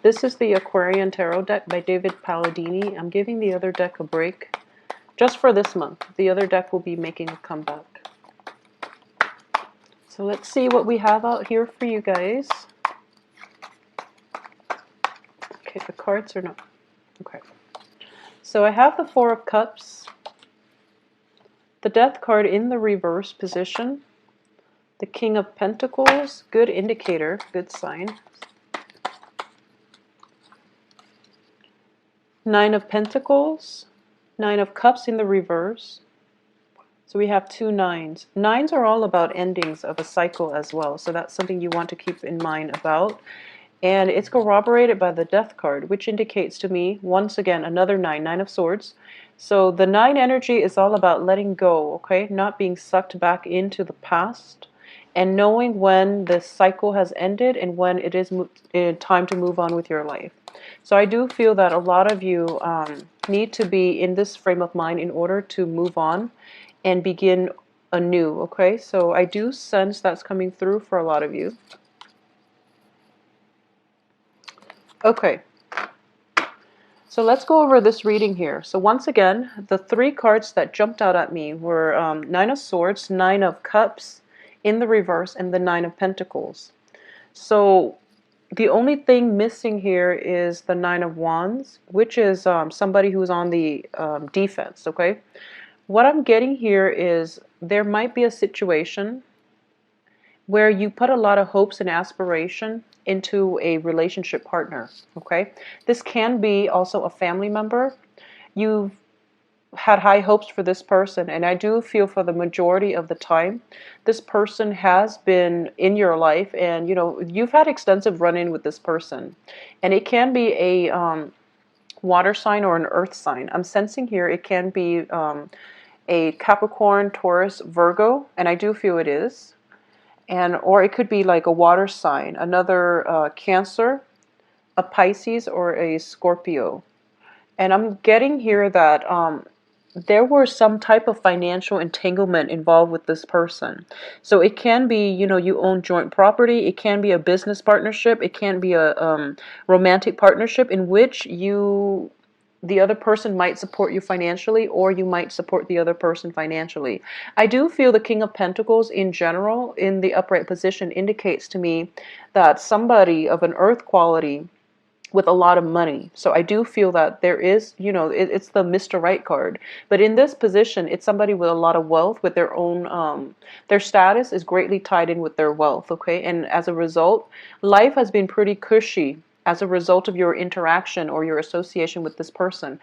This is the Aquarian Tarot deck by David Palladini. I'm giving the other deck a break just for this month. The other deck will be making a comeback. So let's see what we have out here for you guys. Okay, the cards are not... Okay. So I have the Four of Cups, the Death card in the reverse position, the King of Pentacles, good indicator, good sign. Nine of Pentacles, Nine of Cups in the reverse. So we have two nines. Nines are all about endings of a cycle as well. So that's something you want to keep in mind about. And it's corroborated by the Death card, which indicates to me, once again, another nine, Nine of Swords. So the nine energy is all about letting go, okay? Not being sucked back into the past and knowing when the cycle has ended and when it is time to move on with your life. So I do feel that a lot of you need to be in this frame of mind in order to move on and begin anew, okay? So I do sense that's coming through for a lot of you. Okay, so let's go over this reading here. So once again, the three cards that jumped out at me were Nine of Swords, Nine of Cups in the reverse, and the Nine of Pentacles. So the only thing missing here is the Nine of Wands, which is somebody who's on the defense, okay? What I'm getting here is there might be a situation where you put a lot of hopes and aspiration into a relationship partner, okay? This can be also a family member. You've had high hopes for this person, and I do feel for the majority of the time, this person has been in your life, and you know, you've had extensive run-in with this person. And it can be a water sign or an earth sign. I'm sensing here it can be a Capricorn, Taurus, Virgo, and I do feel it is. And or it could be like a water sign, another Cancer, a Pisces, or a Scorpio. And I'm getting here that there were some type of financial entanglement involved with this person. So it can be, you know, you own joint property. It can be a business partnership. It can be a romantic partnership in which the other person might support you financially, or you might support the other person financially. I do feel the King of Pentacles in general in the upright position indicates to me that somebody of an earth quality with a lot of money. So I do feel that there is, you know, it's the Mr. Right card. But in this position, it's somebody with a lot of wealth, with their own, their status is greatly tied in with their wealth, okay? And as a result, life has been pretty cushy as a result of your interaction or your association with this person.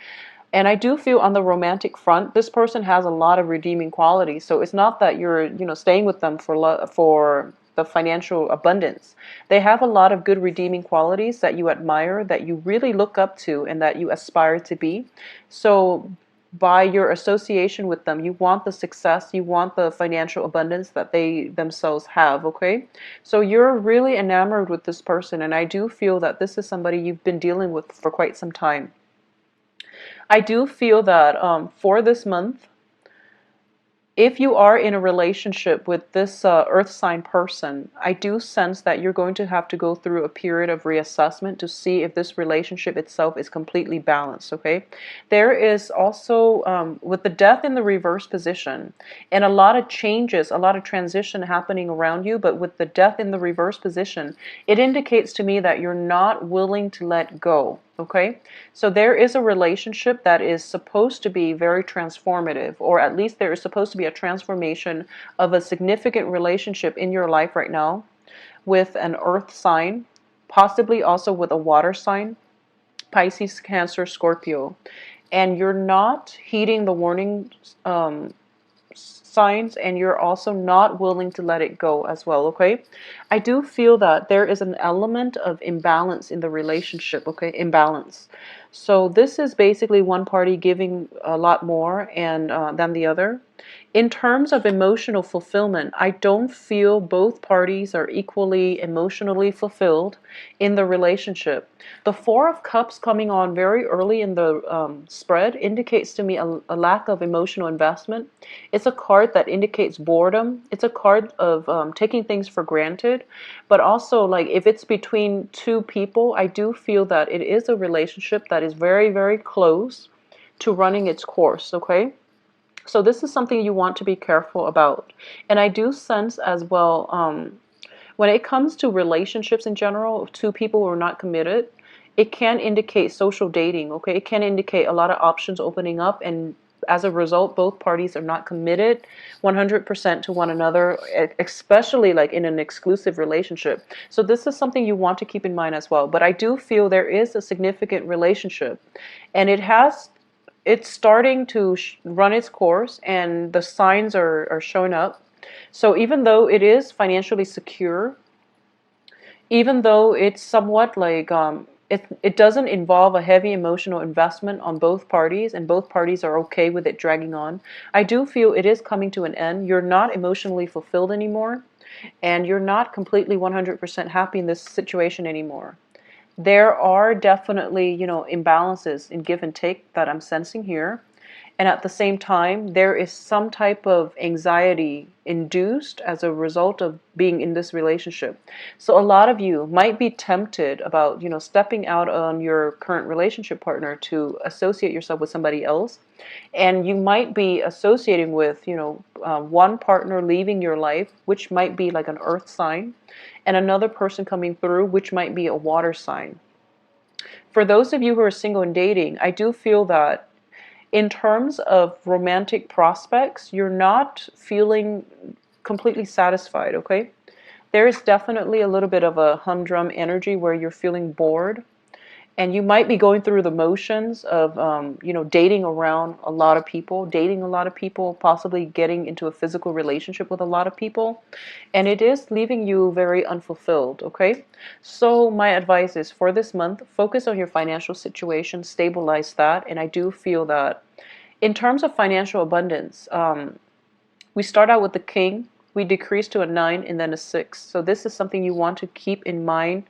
And I do feel on the romantic front, this person has a lot of redeeming qualities. So it's not that you're, you know, staying with them for the financial abundance. They have a lot of good redeeming qualities that you admire, that you really look up to, and that you aspire to be. So by your association with them, you want the success, you want the financial abundance that they themselves have, okay? So you're really enamored with this person, and I do feel that this is somebody you've been dealing with for quite some time. I do feel that for this month, if you are in a relationship with this earth sign person, I do sense that you're going to have to go through a period of reassessment to see if this relationship itself is completely balanced, okay? There is also, with the death in the reverse position, and a lot of changes, a lot of transition happening around you, but with the death in the reverse position, it indicates to me that you're not willing to let go. Okay, so there is a relationship that is supposed to be very transformative, or at least there is supposed to be a transformation of a significant relationship in your life right now with an earth sign, possibly also with a water sign, Pisces, Cancer, Scorpio. And you're not heeding the warning signs, and you're also not willing to let it go as well, okay? I do feel that there is an element of imbalance in the relationship, okay? Imbalance. So this is basically one party giving a lot more and than the other. In terms of emotional fulfillment, I don't feel both parties are equally emotionally fulfilled in the relationship. The Four of Cups coming on very early in the spread indicates to me a lack of emotional investment. It's a card that indicates boredom. It's a card of taking things for granted. But also, like, if it's between two people, I do feel that it is a relationship that is very, very close to running its course, okay? So this is something you want to be careful about. And I do sense as well, when it comes to relationships in general, two people who are not committed, it can indicate social dating, okay? It can indicate a lot of options opening up, and as a result, both parties are not committed 100% to one another, especially like in an exclusive relationship. So this is something you want to keep in mind as well. But I do feel there is a significant relationship, and it's starting to run its course, and the signs are showing up. So even though it is financially secure, even though it's somewhat like it doesn't involve a heavy emotional investment on both parties, and both parties are okay with it dragging on, I do feel it is coming to an end. You're not emotionally fulfilled anymore, and you're not completely 100% happy in this situation anymore. There are definitely, imbalances in give and take that I'm sensing here. And at the same time, there is some type of anxiety induced as a result of being in this relationship. So a lot of you might be tempted about, stepping out on your current relationship partner to associate yourself with somebody else. And you might be associating with, one partner leaving your life, which might be like an earth sign, and another person coming through, which might be a water sign. For those of you who are single and dating, I do feel that in terms of romantic prospects, you're not feeling completely satisfied, okay? There is definitely a little bit of a humdrum energy where you're feeling bored. And you might be going through the motions of, dating around a lot of people, dating a lot of people, possibly getting into a physical relationship with a lot of people. And it is leaving you very unfulfilled, okay? So my advice is for this month, focus on your financial situation, stabilize that. And I do feel that in terms of financial abundance, we start out with the king, we decrease to a 9 and then a 6. So this is something you want to keep in mind,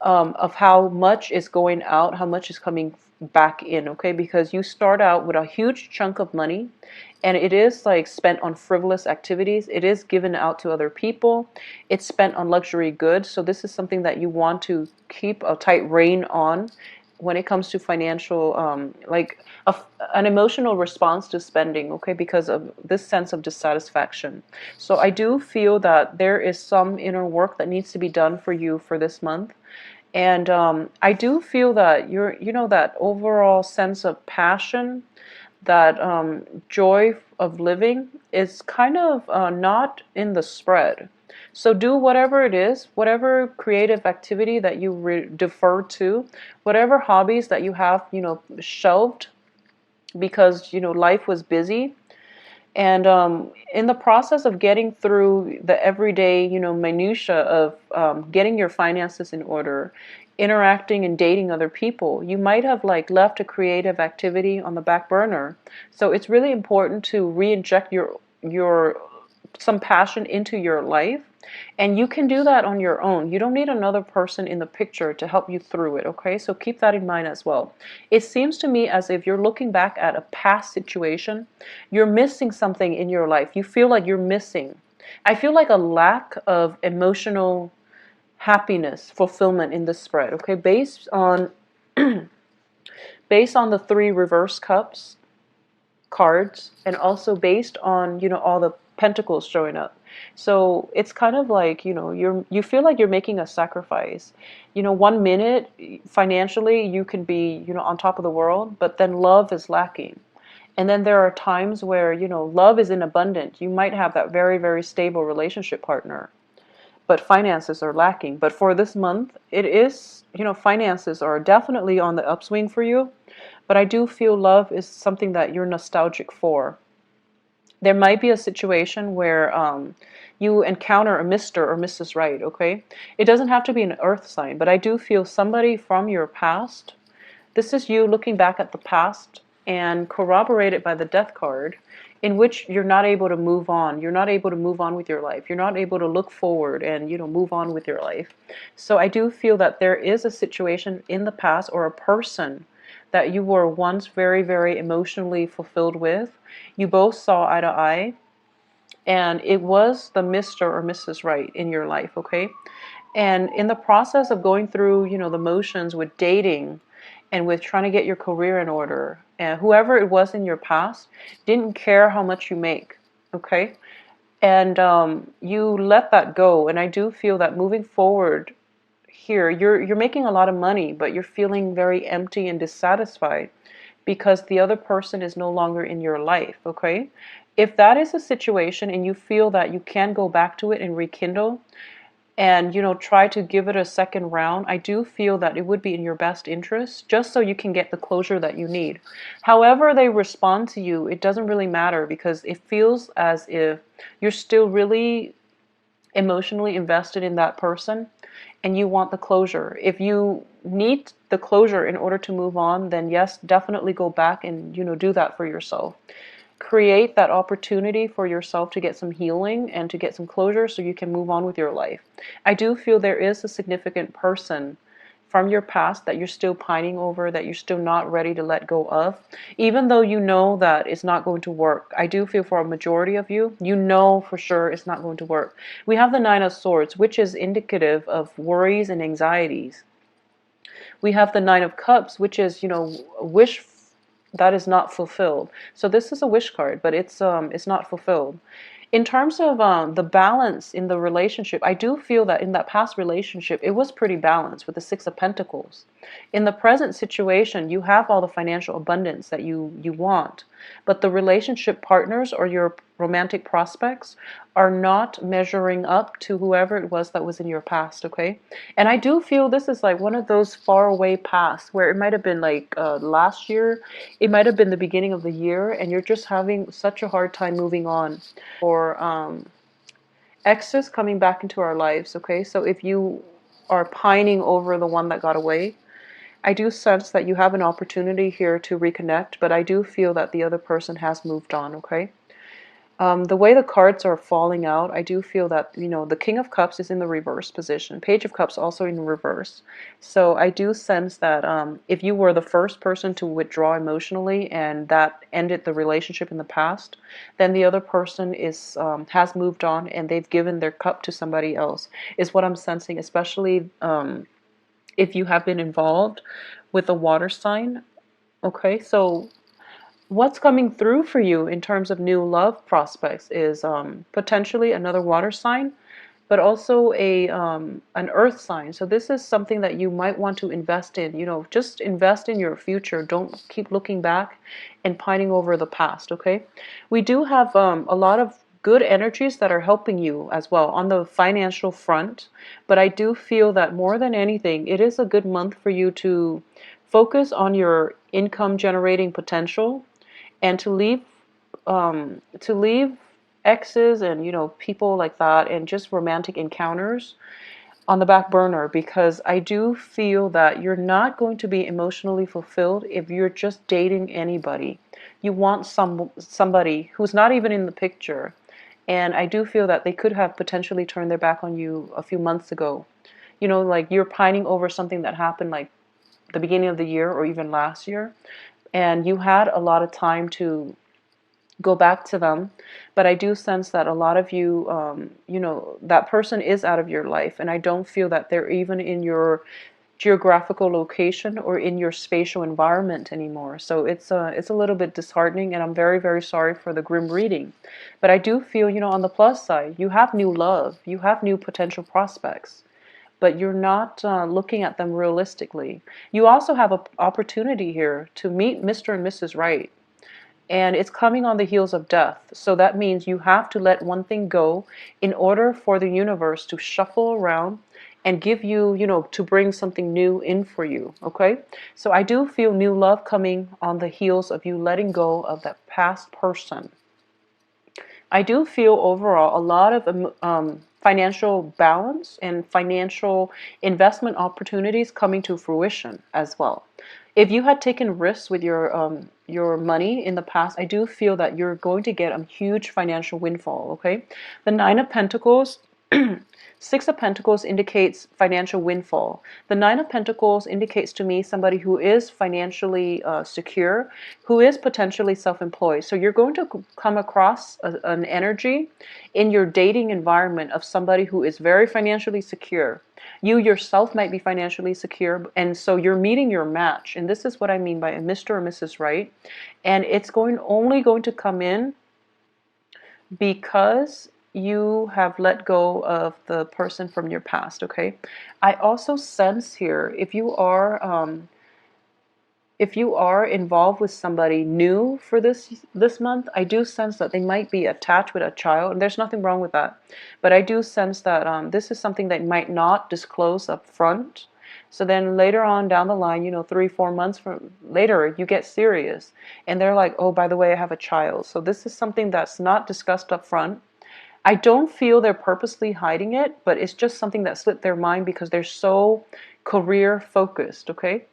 of how much is going out, how much is coming back in, okay? Because you start out with a huge chunk of money, and it is like spent on frivolous activities. It is given out to other people. It's spent on luxury goods. So this is something that you want to keep a tight rein on when it comes to financial, an emotional response to spending, okay, because of this sense of dissatisfaction. So I do feel that there is some inner work that needs to be done for you for this month. And I do feel that that overall sense of passion, that joy of living is kind of not in the spread. So do whatever it is, whatever creative activity that you defer to, whatever hobbies that you have, shelved because, life was busy. And in the process of getting through the everyday, minutia of getting your finances in order, interacting and dating other people, you might have like left a creative activity on the back burner. So it's really important to re-inject your some passion into your life. And you can do that on your own. You don't need another person in the picture to help you through it, okay? So keep that in mind as well. It seems to me as if you're looking back at a past situation, you're missing something in your life. You feel like you're missing. I feel like a lack of emotional happiness, fulfillment in this spread, okay? Based on the 3 reverse cups cards, and also based on, all the pentacles showing up. So it's kind of like, you feel like you're making a sacrifice. 1 minute financially you can be, on top of the world, but then love is lacking. And then there are times where, love is in abundance. You might have that very, very stable relationship partner, but finances are lacking. But for this month, it is, finances are definitely on the upswing for you. But I do feel love is something that you're nostalgic for. There might be a situation where you encounter a Mr. or Mrs. Right, okay? It doesn't have to be an earth sign, but I do feel somebody from your past. This is you looking back at the past, and corroborated by the death card. in which you're not able to move on. You're not able to move on with your life. You're not able to look forward and, move on with your life. So I do feel that there is a situation in the past, or a person that you were once very, very emotionally fulfilled with. You both saw eye to eye, and it was the Mr. or Mrs. Right in your life, okay? And in the process of going through, the motions with dating and with trying to get your career in order, and whoever it was in your past didn't care how much you make, okay? And you let that go. And I do feel that moving forward here, you're making a lot of money, but you're feeling very empty and dissatisfied because the other person is no longer in your life, okay? If that is a situation and you feel that you can go back to it and rekindle, and try to give it a second round, I do feel that it would be in your best interest, just so you can get the closure that you need. However they respond to you, it doesn't really matter, because it feels as if you're still really emotionally invested in that person and you want the closure. If you need the closure in order to move on, then yes, definitely go back and do that for yourself. Create that opportunity for yourself to get some healing and to get some closure so you can move on with your life. I do feel there is a significant person from your past that you're still pining over, that you're still not ready to let go of, even though you know that it's not going to work. I do feel for a majority of you, you know for sure it's not going to work. We have the Nine of Swords, which is indicative of worries and anxieties. We have the Nine of Cups, which is, a wish that is not fulfilled. So this is a wish card, but it's not fulfilled. In terms of the balance in the relationship, I do feel that in that past relationship, it was pretty balanced with the Six of Pentacles. In the present situation, you have all the financial abundance that you want, but the relationship partners or your romantic prospects are not measuring up to whoever it was that was in your past, okay? And I do feel this is like one of those far away pasts where it might have been like last year, it might have been the beginning of the year, and you're just having such a hard time moving on. Or exes coming back into our lives, okay? So if you are pining over the one that got away, I do sense that you have an opportunity here to reconnect, but I do feel that the other person has moved on, okay? The way the cards are falling out, I do feel that, the King of Cups is in the reverse position. Page of Cups also in reverse. So I do sense that if you were the first person to withdraw emotionally and that ended the relationship in the past, then the other person has moved on and they've given their cup to somebody else, is what I'm sensing, especially if you have been involved with a water sign. Okay, so what's coming through for you in terms of new love prospects is potentially another water sign, but also an earth sign. So this is something that you might want to invest in. Just invest in your future. Don't keep looking back and pining over the past, okay? We do have a lot of good energies that are helping you as well on the financial front, but I do feel that more than anything, it is a good month for you to focus on your income generating potential, and to leave exes and people like that and just romantic encounters on the back burner, because I do feel that you're not going to be emotionally fulfilled if you're just dating anybody. You want somebody who's not even in the picture, and I do feel that they could have potentially turned their back on you a few months ago. Like you're pining over something that happened like the beginning of the year or even last year, and you had a lot of time to go back to them. But I do sense that a lot of you, that person is out of your life, and I don't feel that they're even in your geographical location or in your spatial environment anymore. So it's a little bit disheartening, and I'm very, very sorry for the grim reading. But I do feel, on the plus side, you have new love, you have new potential prospects, but you're not looking at them realistically. You also have an opportunity here to meet Mr. and Mrs. Right, and it's coming on the heels of death. So that means you have to let one thing go in order for the universe to shuffle around and give you, to bring something new in for you, okay? So I do feel new love coming on the heels of you letting go of that past person. I do feel overall a lot of financial balance and financial investment opportunities coming to fruition as well. If you had taken risks with your money in the past, I do feel that you're going to get a huge financial windfall, okay? The Nine of Pentacles, Six of Pentacles indicates financial windfall. The Nine of Pentacles indicates to me somebody who is financially secure, who is potentially self-employed. So you're going to come across an energy in your dating environment of somebody who is very financially secure. You yourself might be financially secure, and so you're meeting your match. And this is what I mean by a Mr. or Mrs. Right. And it's only going to come in because you have let go of the person from your past, okay? I also sense here, if you are involved with somebody new for this month, I do sense that they might be attached with a child, and there's nothing wrong with that. But I do sense that this is something that might not disclose up front. So then later on down the line, 3-4 months from later, you get serious, and they're like, oh, by the way, I have a child. So this is something that's not discussed up front. I don't feel they're purposely hiding it, but it's just something that slipped their mind because they're so career focused, okay?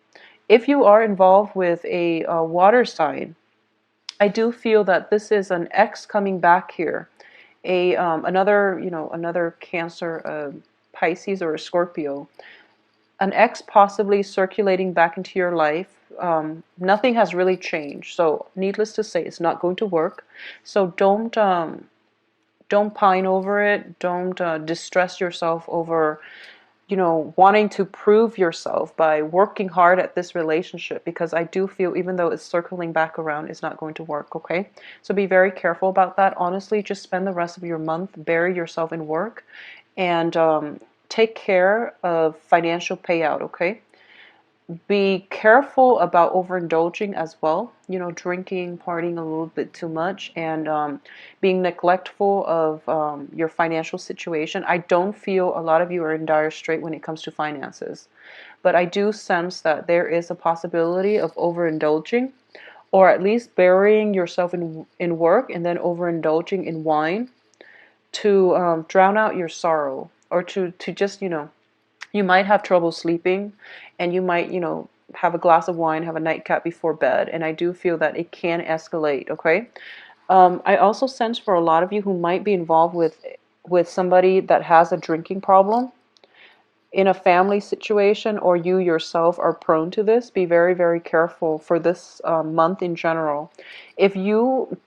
If you are involved with a water sign, I do feel that this is an ex coming back here. Another Cancer, Pisces, or a Scorpio. An ex possibly circulating back into your life. Nothing has really changed. So needless to say, it's not going to work. So don't pine over it. Don't distress yourself over wanting to prove yourself by working hard at this relationship, because I do feel even though it's circling back around, it's not going to work, okay? So be very careful about that. Honestly, just spend the rest of your month, bury yourself in work, and take care of financial payout, okay? Be careful about overindulging as well, drinking, partying a little bit too much, and being neglectful of your financial situation. I don't feel a lot of you are in dire strait when it comes to finances, but I do sense that there is a possibility of overindulging, or at least burying yourself in work and then overindulging in wine to drown out your sorrow, or to just, you might have trouble sleeping, and you might, have a glass of wine, have a nightcap before bed, and I do feel that it can escalate, okay? I also sense for a lot of you who might be involved with somebody that has a drinking problem in a family situation, or you yourself are prone to this, be very, very careful for this month in general. If you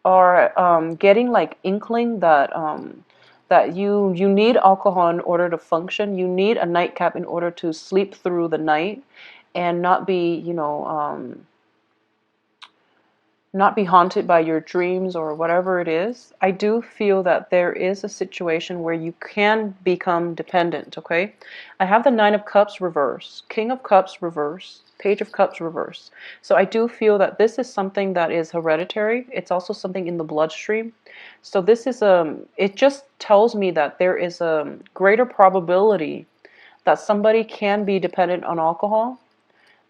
are getting like inkling that you need alcohol in order to function, you need a nightcap in order to sleep through the night and not be haunted by your dreams or whatever it is. I do feel that there is a situation where you can become dependent, okay? I have the Nine of Cups reverse, King of Cups reverse, Page of Cups reverse. So I do feel that this is something that is hereditary. It's also something in the bloodstream. So this is it just tells me that there is a greater probability that somebody can be dependent on alcohol.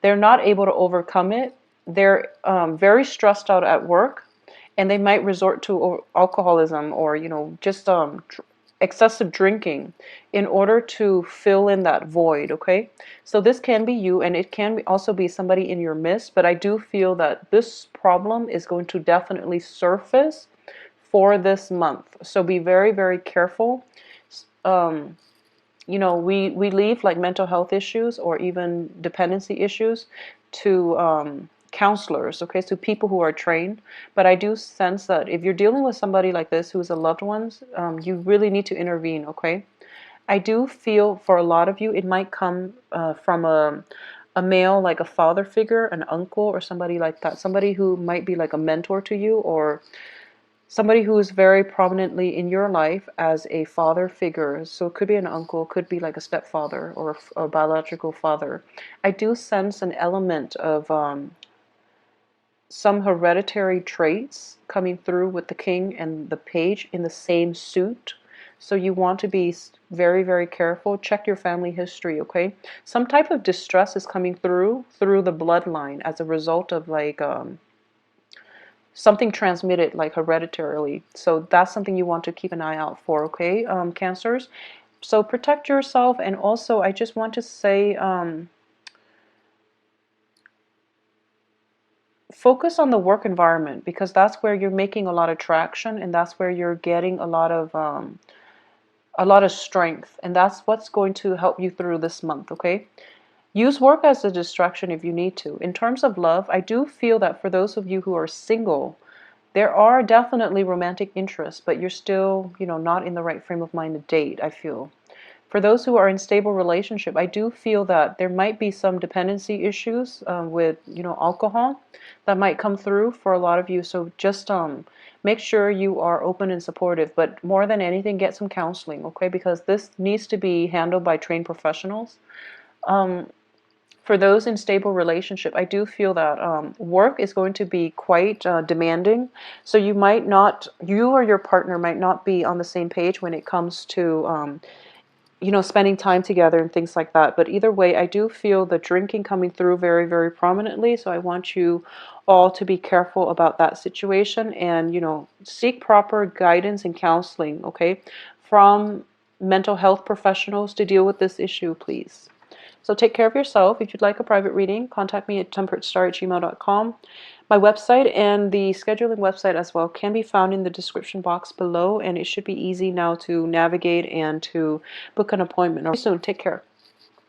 They're not able to overcome it. They're very stressed out at work, and they might resort to alcoholism, or just excessive drinking in order to fill in that void, okay? So this can be you, and it can also be somebody in your midst, but I do feel that this problem is going to definitely surface for this month. So be very, very careful. We leave like mental health issues or even dependency issues to counselors, okay, so people who are trained. But I do sense that if you're dealing with somebody like this who is a loved one, you really need to intervene, okay? I do feel for a lot of you, it might come from a male, like a father figure, an uncle, or somebody like that, somebody who might be like a mentor to you, or somebody who is very prominently in your life as a father figure. So it could be an uncle, could be like a stepfather or a biological father. I do sense an element of some hereditary traits coming through with the king and the page in the same suit. So you want to be very, very careful. Check your family history, okay? Some type of distress is coming through the bloodline as a result of like something transmitted like hereditarily. So that's something you want to keep an eye out for, okay, Cancers? So protect yourself. And also I just want to say focus on the work environment, because that's where you're making a lot of traction, and that's where you're getting a lot of strength, and that's what's going to help you through this month, okay? Use work as a distraction if you need to. In terms of love, I do feel that for those of you who are single, there are definitely romantic interests, but you're still, not in the right frame of mind to date, I feel. For those who are in stable relationship, I do feel that there might be some dependency issues with, alcohol that might come through for a lot of you. So just make sure you are open and supportive. But more than anything, get some counseling, okay? Because this needs to be handled by trained professionals. For those in stable relationship, I do feel that work is going to be quite demanding. So you or your partner might not be on the same page when it comes to spending time together and things like that. But either way, I do feel the drinking coming through very, very prominently. So I want you all to be careful about that situation and, seek proper guidance and counseling, okay, from mental health professionals to deal with this issue, please. So take care of yourself. If you'd like a private reading, contact me at temperatestar@gmail.com. My website and the scheduling website as well can be found in the description box below, and it should be easy now to navigate and to book an appointment. See you soon. Take care.